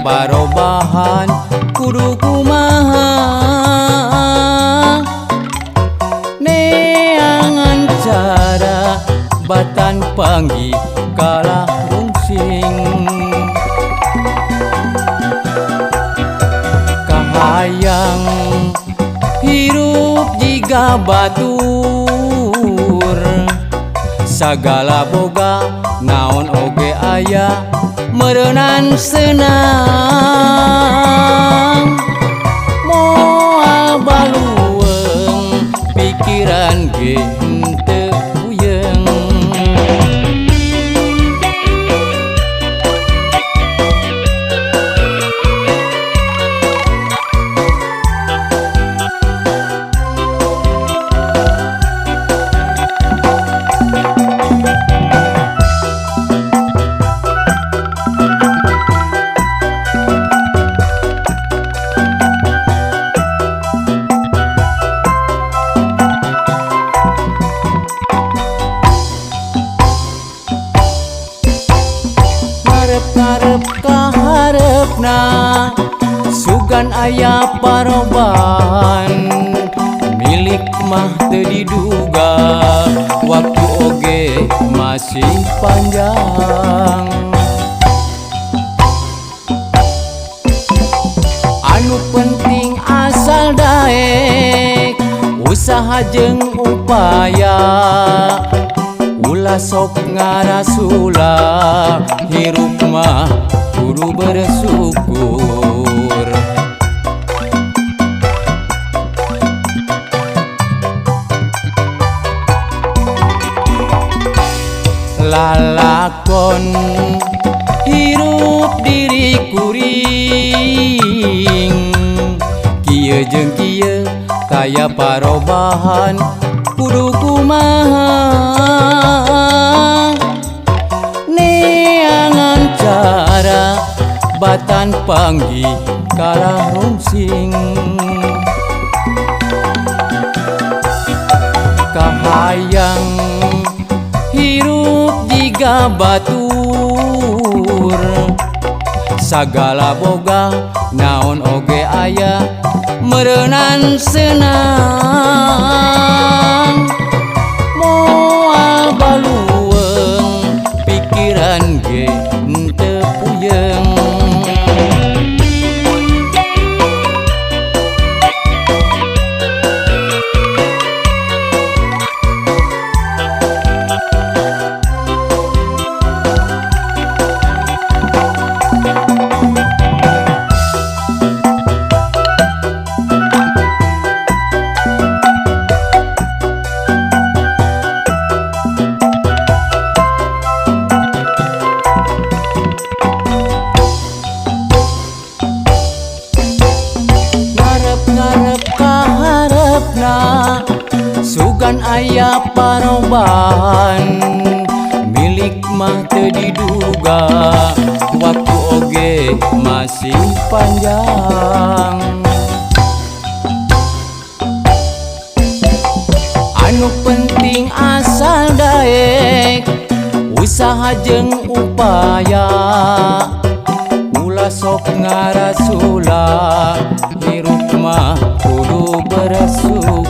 parobahan kudu kumaha neangan cara batan panggih kalah rungsing kahayang hirup jiga batur sagala boga naon oge aya meureunan senang moal balueung pikiran ge henteu puyeng ngarep kaharepna sugan aya parobahan milik mah teu diduga waktu oge masih panjang anu penting asal daek usaha jeung upaya ulah sok ngarasula hirup mah kudu bersyukur lalakon hirup diri kuring kieu jeung kieu kaya parobahan kudu kumaha neangan cara batan panggih kalah rungsing kahayang hirup jiga batur sagala boga naon oge aya meureunan senang moal balueung pikiran ge henteu puyeng ngarep kaharepna sugan aya parobahan milik mah teu diduga waktu oge masih panjang anu penting asal daek usaha jeung upaya ulah sok ngarasula hirup mah kudu bersyukur